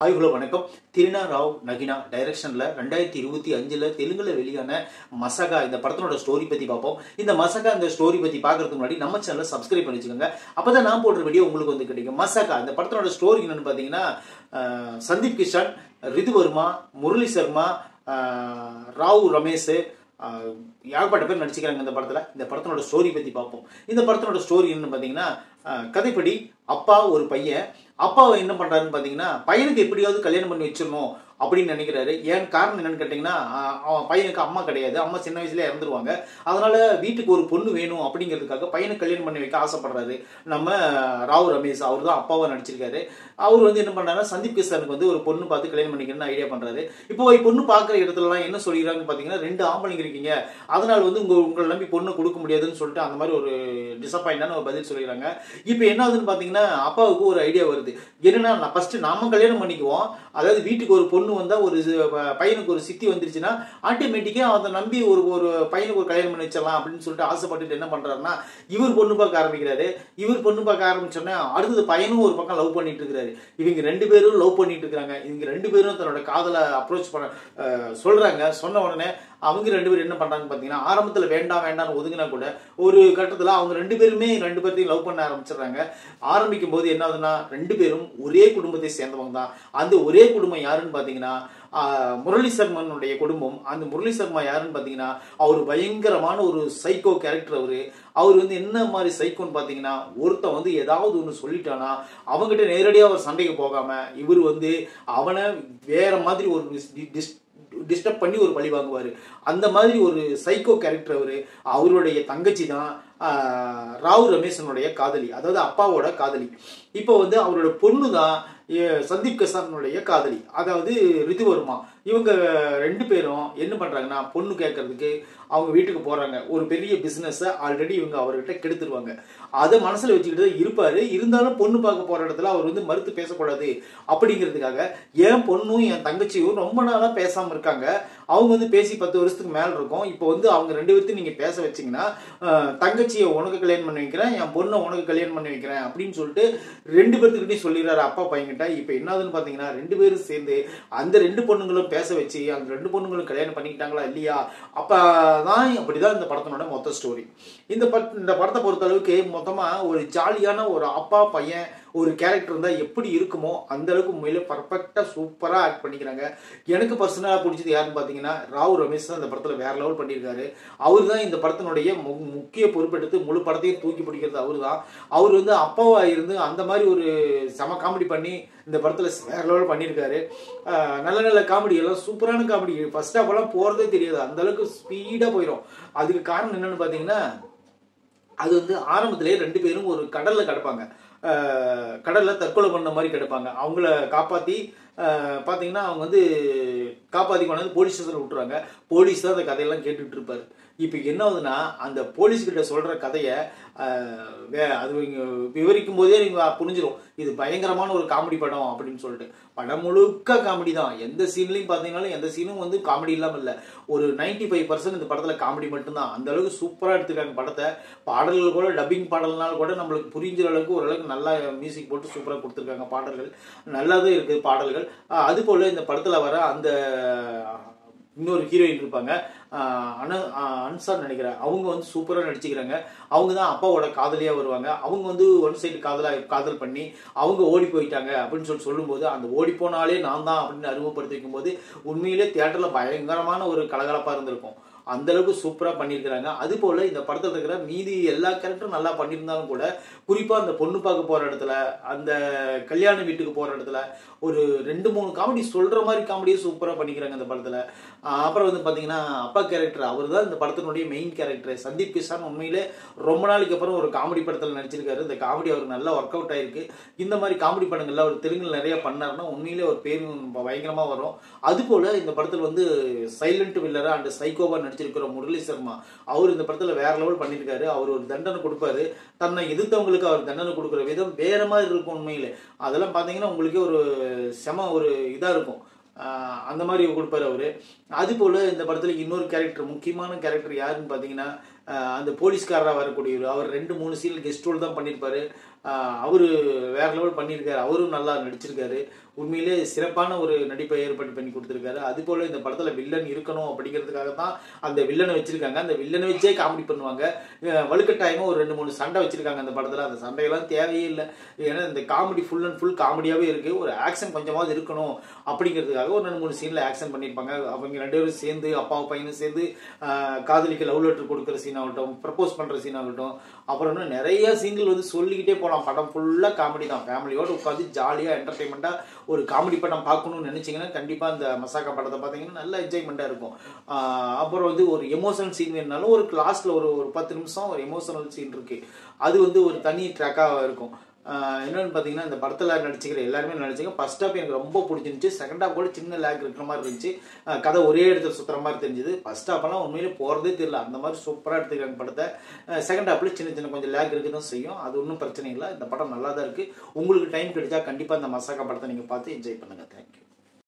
Hi hello வணக்கம். திரினா ராவ் நகினா டைரக்ஷன்ல 2025ல தெலுங்குல வெளியான மசகா இந்த படத்தோட ஸ்டோரி பத்தி பார்ப்போம். இந்த மசகா இந்த ஸ்டோரி பத்தி பார்க்கறதுக்கு முன்னாடி நம்ம சேனலை சப்ஸ்கிரைப் பண்ணி வச்சுக்கோங்க. அப்பதான் நான் போடுற வீடியோ உங்களுக்கு வந்து கிடைக்கும். மசகா இந்த படத்தோட ஸ்டோரி என்னன்னு பாத்தீங்கன்னா, சந்தீப் கிஷன், ரிதுவர்மா, முரளி சர்மா, ராவ் ரமேஷ், ஏகப்பட்ட பேர் நடிச்சுக்கிறாங்க இந்த படத்துல. இந்த படத்தோட ஸ்டோரி பத்தி பார்ப்போம். இந்த படத்தோட ஸ்டோரி என்னன்னு பாத்தீங்கன்னா, கதைப்படி அப்பா ஒரு பையன் அப்பாவை என்ன பண்றாருன்னு பாத்தீங்கன்னா, பையனுக்கு எப்படியாவது கல்யாணம் பண்ணி வச்சிடணும் அப்படின்னு நினைக்கிறாரு. ஏன் காரணம் என்னன்னு கேட்டீங்கன்னா, அவன் பையனுக்கு அம்மா கிடையாது, அம்மா சின்ன வயசுல இறந்துருவாங்க. அதனால வீட்டுக்கு ஒரு பொண்ணு வேணும் அப்படிங்கிறதுக்காக பையனுக்கு கல்யாணம் பண்ணி வைக்க ஆசைப்படுறாரு. நம்ம ராவ் ரமேஷ் அவர் தான் அப்பாவை நடிச்சிருக்காரு. அவர் வந்து என்ன பண்றாருன்னா, சந்தீப் கிஷனுக்கு வந்து ஒரு பொண்ணு பார்த்து கல்யாணம் பண்ணிக்கணும்னு ஐடியா பண்றாரு. இப்போ பொண்ணு பாக்குற இடத்துலலாம் என்ன சொல்லிடுறாங்கன்னு பாத்தீங்கன்னா, 2 ஆம்பளைங்க இருக்கீங்க, அதனால வந்து உங்களை நம்பி பொண்ணு கொடுக்க முடியாதுன்னு சொல்லிட்டு அந்த மாதிரி ஒரு டிசப்பாயிண்டான ஒரு பதில் சொல்லிடுறாங்க. இப்போ என்ன ஆகுதுன்னு பாத்தீங்கன்னா, அப்பாவுக்கு ஒரு ஐடியா வருது. என்னன்னா, ஃபர்ஸ்ட் நாம கல்யாணம் பண்ணிக்குவோம், அதாவது வீட்டுக்கு ஒரு பொண்ணு வந்தா ஒரு பையனுக்கு ஒரு சித்தி வந்துருச்சுன்னா ஆட்டோமேட்டிக்கா அதை நம்பி ஒரு பையனுக்கு ஒரு கல்யாணம் பண்ணி வச்சிடலாம் அப்படின்னு சொல்லிட்டு ஆசைப்பட்டுட்டு என்ன பண்றாருன்னா, இவர் பொண்ணு பார்க்க ஆரம்பிக்கிறாரு. இவர் பொண்ணு பார்க்க ஆரம்பிச்சோன்னா அடுத்தது பையனும் ஒரு பக்கம் லவ் பண்ணிட்டு இருக்கிறாரு. இவங்க 2 பேரும் லவ் பண்ணிட்டு இருக்காங்க. இவங்க 2 பேரும் தன்னோட காதலை அப்ரோச் பண்ண சொல்றாங்க. சொன்ன உடனே அவங்க 2 பேரும் என்ன பண்றாங்கன்னு பாத்தீங்கன்னா, ஆரம்பத்துல வேண்டாம் வேண்டாம்னு ஒதுங்கினா கூட ஒரு கட்டத்துல அவங்க 2 பேருமே 2 பேர்த்தையும் லவ் பண்ண ஆரம்பிச்சிடுறாங்க. ஆரம்பிக்கும் போது என்ன ஆகுதுன்னா, 2 பேரும் ஒரே குடும்பத்தை சேர்ந்தவங்க தான். அந்த ஒரே குடும்பம் யாருன்னு பாத்தீங்கன்னா, முரளி சர்மனுடைய குடும்பம். அந்த முரளி சர்மா யாருன்னு பாத்தீங்கன்னா, அவர் பயங்கரமான ஒரு சைக்கோ கேரக்டர். அவர் வந்து என்ன மாதிரி சைக்கோன்னு பாத்தீங்கன்னா, ஒருத்தன் வந்து ஏதாவது ஒண்ணு சொல்லிட்டானா அவங்ககிட்ட நேரடியா அவர் சண்டைக்கு போகாம இவர் வந்து அவனை வேற மாதிரி ஒரு டிஸ்டர்ப் பண்ணி ஒரு பழி வாங்குவாரு. அந்த மாதிரி ஒரு சைக்கோ கேரக்டர். அவருடைய தங்கச்சி தான் ராவ் ரமேஷனுடைய காதலி, அதாவது அப்பாவோட காதலி. இப்போ வந்து அவரோட பொண்ணு தான் சந்தீப் கிஷனுடைய காதலி, அதாவது ரிதுவர்மா. இவங்க 2 பேரும் என்ன பண்றாங்கன்னா, பொண்ணு கேட்கறதுக்கு அவங்க வீட்டுக்கு போறாங்க. ஒரு பெரிய பிசினஸ் ஆல்ரெடி இவங்க அவர்கிட்ட கெடுத்துருவாங்க. அதை மனசுல வச்சுக்கிட்டு இருப்பாரு. இருந்தாலும் பொண்ணு பார்க்க போற இடத்துல அவர் வந்து மறுத்து பேசக்கூடாது அப்படிங்கிறதுக்காக என் பொண்ணும் என் தங்கச்சியும் ரொம்ப நாளா பேசாம இருக்காங்க. அவங்க வந்து பேசி 10 வருஷத்துக்கு மேல இருக்கும். இப்போ வந்து அவங்க 2 பேர்த்தையும் நீங்க பேச வச்சீங்கன்னா, தங்கச்சியை உனக்கு கல்யாணம் பண்ணி வைக்கிறேன், என் பொண்ணை உனக்கு கல்யாணம் பண்ணி வைக்கிறேன் அப்படின்னு சொல்லிட்டு 2 பேர்த்துக்கிட்டையும் சொல்லிடுறாரு அப்பா பையன்கிட்ட. இப்போ என்னதுன்னு பாத்தீங்கன்னா, 2 பேரும் சேர்ந்து அந்த 2 பொண்ணுங்களும் பேச வச்சு அந்த 2 பொண்ணுங்களும் கல்யாணம் பண்ணிக்கிட்டாங்களா இல்லையா, அப்பதான் அப்படிதான் இந்த படத்தினோட மொத்த ஸ்டோரி. இந்த படத்தை பொறுத்த அளவுக்கு மொத்தமா ஒரு ஜாலியான ஒரு அப்பா பையன் ஒரு கேரக்டர் இருந்தா எப்படி இருக்குமோ அந்த அளவுக்கு உண்மையில பர்ஃபெக்டா சூப்பரா ஆக்ட் பண்ணிக்கிறாங்க. எனக்கு பர்சனலா பிடிச்சது யாருன்னு பாத்தீங்கன்னா, ராவ் ரமேஷ் தான் இந்த படத்துல வேற லெவல் பண்ணியிருக்காரு. அவர் தான் இந்த படத்தினுடைய முக்கிய பொறுப்பெடுத்து முழு படத்தையும் தூக்கி பிடிக்கிறது அவர் தான். அவர் வந்து அப்பாவா இருந்து அந்த மாதிரி ஒரு செம காமெடி பண்ணி இந்த படத்துல வேற லெவல் பண்ணியிருக்காரு. நல்ல நல்ல காமெடி எல்லாம் சூப்பரான காமெடி. ஃபர்ஸ்ட் ஆஃப் எல்லாம் போறதே தெரியாது, அந்த அளவுக்கு ஸ்பீடா போயிடும். அதுக்கு காரணம் என்னன்னு பாத்தீங்கன்னா, அது வந்து ஆரம்பத்திலேயே 2 பேரும் ஒரு கடல்ல கிடப்பாங்க. கடல்ல தற்கொலை பண்ண மாதிரி கிடப்பாங்க. அவங்கள காப்பாத்தி பாத்தீங்கன்னா அவங்க வந்து காப்பாத்தி கொண்டாந்து போலீஸ் ஸ்டேஷன்ல விட்டுறாங்க. போலீஸ் தான் அந்த கதையெல்லாம் கேட்டுட்டு இருப்பாரு. இப்ப என்ன ஆகுதுன்னா, அந்த போலீஸ் கிட்ட சொல்ற கதைய அது விவரிக்கும் போதே நீங்க புரிஞ்சிடும் இது பயங்கரமான ஒரு காமெடி படம் அப்படின்னு சொல்லிட்டு. படம் முழுக்க காமெடி தான். எந்த சீன்லயும் பாத்தீங்கன்னாலும் எந்த சீனும் வந்து காமெடி இல்லாம இல்ல. ஒரு 95% இந்த படத்துல காமெடி மட்டும்தான். அந்த அளவுக்கு சூப்பரா எடுத்துருக்காங்க படத்தை. பாடல்கள் கூட டப்பிங் பாடல்னால கூட நம்மளுக்கு புரிஞ்சுற அளவுக்கு ஓரளவுக்கு நல்லா மியூசிக் போட்டு சூப்பரா கொடுத்துருக்காங்க. பாடல்கள் நல்லாவே இருக்கு பாடல்கள். அது போல இந்த படத்துல வர அந்த இன்னொரு ஹீரோயின் இருப்பாங்க, அன்சார் நினைக்கிறேன். அவங்க வந்து சூப்பரா நடிச்சுக்கிறாங்க. அவங்க தான் அப்பாவோட காதலியா வருவாங்க. அவங்க வந்து ஒன் சைடு காதல் பண்ணி அவங்க ஓடி போயிட்டாங்க அப்படின்னு சொல்லும்போது, அந்த ஓடி போனாலே நான் தான் அப்படின்னு அறிமுகப்படுத்தி வைக்கும் போது உண்மையிலே தியேட்டர்ல பயங்கரமான ஒரு கலகலப்பா இருந்திருக்கும். அந்த அளவுக்கு சூப்பரா பண்ணியிருக்கிறாங்க. அது போல இந்த படத்துல இருக்கிற மீதி எல்லா கேரக்டரும் நல்லா பண்ணியிருந்தாலும் கூட, குறிப்பா அந்த பொண்ணு பார்க்க போற இடத்துல, அந்த கல்யாண வீட்டுக்கு போற இடத்துல ஒரு 2-3 காமெடி சொல்ற மாதிரி காமெடியை சூப்பரா பண்ணிக்கிறாங்க இந்த படத்துல. அப்புறம் வந்து பாத்தீங்கன்னா, அப்பா கேரக்டர் அவர் தான் இந்த படத்தினுடைய மெயின் கேரக்டர். சந்தீப் கிஷன் உண்மையிலே ரொம்ப நாளைக்கு அப்புறம் ஒரு காமெடி படத்துல நடிச்சிருக்காரு. இந்த காமெடி அவருக்கு நல்லா ஒர்க் அவுட் ஆயிருக்கு. இந்த மாதிரி காமெடி படங்கள்ல அவர் தெலுங்குல நிறைய பண்ணாருன்னா உண்மையிலே ஒரு பேர் பயங்கரமா வரும். அது போல இந்த படத்துல வந்து சைலண்ட் வில்லரா அண்ட் சைக்கோவா நடிச்சிருக்கிற முரளி சர்மா, அவர் இந்த படத்துல வேற லெவல் பண்ணிருக்காரு. அவர் ஒரு தண்டனை கொடுப்பாரு. தன்னை எதிர்த்தவங்களுக்கு அவர் தண்டனை கொடுக்குற விதம் வேற மாதிரி இருக்கும் உண்மையிலே. அதெல்லாம் பாத்தீங்கன்னா உங்களுக்கே ஒரு செம ஒரு இதா இருக்கும். அந்த மாதிரி கொடுப்பாரு அவரு. அது போல இந்த படத்துல இன்னொரு கேரக்டர், முக்கியமான கேரக்டர் யாருன்னு பாத்தீங்கன்னா, அந்த போலீஸ்காரராக வரக்கூடியவர், அவர் 2-3 சீன் கெஸ்ட் ரோல் தான் பண்ணியிருப்பாரு. அவரு வேற லெவல் பண்ணியிருக்காரு. அவரும் நல்லா நடிச்சிருக்காரு. உண்மையிலே சிறப்பான ஒரு நடிப்பை ஏற்பாடு பண்ணி கொடுத்துருக்காரு. அது போல இந்த படத்துல வில்லன் இருக்கணும் அப்படிங்கிறதுக்காக தான் அந்த வில்லனை வச்சிருக்காங்க. அந்த வில்லனை வச்சே காமெடி பண்ணுவாங்க. வலுக்கட்டாயமா ஒரு 2-3 சண்டை வச்சிருக்காங்க அந்த படத்துல. அந்த சண்டையெல்லாம் தேவையே இல்லை. ஏன்னா இந்த காமெடி ஃபுல் அண்ட் ஃபுல் காமெடியாவே இருக்கு. ஒரு ஆக்ஷன் கொஞ்சமாவது இருக்கணும் அப்படிங்கிறதுக்காக ஒரு 2-3 சீன்ல ஆக்ஷன் பண்ணியிருப்பாங்க. அவங்க 2 பேரும் சேர்ந்து அப்பாவும் பையனும் சேர்ந்து காதலிக்கு லவ் லெட்டர் கொடுக்குற சீன் ஆகட்டும், ப்ரப்போஸ் பண்ற சீன் ஆகட்டும், அப்புறம் இன்னும் நிறைய சீன்கள் வந்து சொல்லிக்கிட்டே போகலாம். படம் ஃபுல்லா காமெடி தான். ஃபேமிலியோட உட்காந்து ஜாலியா என்டர்டைன்மெண்டா ஒரு காமெடி படம் பார்க்கணும்னு நினைச்சீங்கன்னா கண்டிப்பா இந்த மசாக்கா படத்தை பார்த்தீங்கன்னா நல்ல என்ஜாய்மெண்டா இருக்கும். அப்புறம் வந்து ஒரு எமோஷனல் சீன் வேணுனாலும் ஒரு லாஸ்ட்ல ஒரு 10 நிமிஷம் ஒரு எமோஷனல் சீன் இருக்கு. அது வந்து ஒரு தனி ட்ராக்கா இருக்கும். என்னன்னு பார்த்தீங்கன்னா இந்த படத்தில் நடிச்சுக்கிற எல்லாருமே நடிச்சிங்க. ஃபர்ஸ்ட் ஹாப் எனக்கு ரொம்ப பிடிச்சிருந்துச்சு. செகண்ட் ஹாப் கூட சின்ன லேக் இருக்கிற மாதிரி இருந்துச்சு. கதை ஒரே இடத்துல சுற்றுற மாதிரி தெரிஞ்சுது. ஃபர்ஸ்ட் ஹாப்லாம் உண்மையிலே போகிறதே தெரியல. அந்த மாதிரி சூப்பராக எடுத்துக்கிறாங்க படத்தை. செகண்ட் ஹாப்பில் சின்ன கொஞ்சம் லேக் இருக்க தான் செய்யும். அது ஒன்றும் பிரச்சனை இல்லை. இந்த படம் நல்லா தான் இருக்குது. உங்களுக்கு டைம் கிடைச்சா கண்டிப்பாக இந்த மசாக்கா படத்தை நீங்கள் பார்த்து என்ஜாய் பண்ணுங்கள். தேங்க்யூ.